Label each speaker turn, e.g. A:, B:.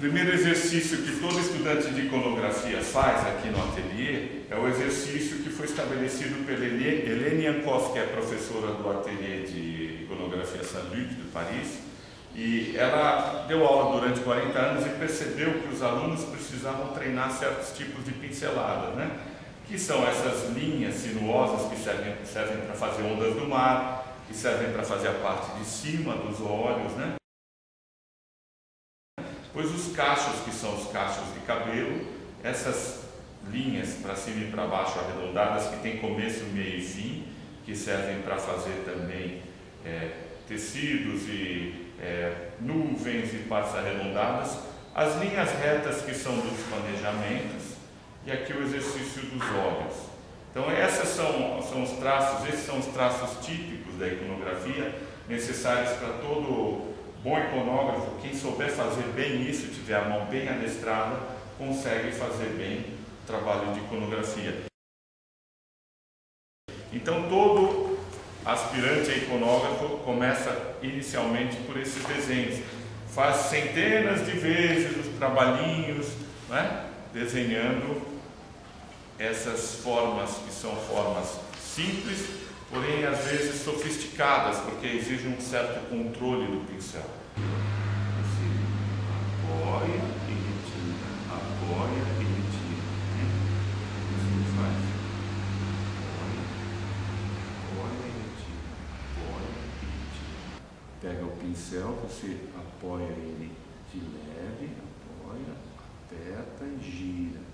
A: primeiro exercício que todo estudante de iconografia faz aqui no ateliê é o exercício que foi estabelecido pela Helene Yankov, que é professora do ateliê de iconografia Saint-Luc de Paris, e ela deu aula durante 40 anos e percebeu que os alunos precisavam treinar certos tipos de pinceladas, né? Que são essas linhas sinuosas que servem para fazer ondas do mar, que servem para fazer a parte de cima dos olhos, né? Pois os cachos, que são os cachos de cabelo, essas linhas para cima e para baixo arredondadas, que tem começo, meio e fim, que servem para fazer também tecidos e nuvens e partes arredondadas, as linhas retas, que são dos planejamentos, e aqui o exercício dos olhos. Então esses são os traços típicos da iconografia, necessários para todo bom iconógrafo. Quem souber fazer bem isso, tiver a mão bem adestrada, consegue fazer bem o trabalho de iconografia. Então todo aspirante a iconógrafo começa inicialmente por esses desenhos. Faz centenas de vezes os trabalhinhos, né? Desenhando essas formas, que são formas simples, porém às vezes sofisticadas, porque exigem um certo controle do pincel. Apoia e retira, apoia e retira. Assim faz. Apoia e retira, apoia e retira. Pega o pincel, você apoia ele de leve, apoia, aperta e gira.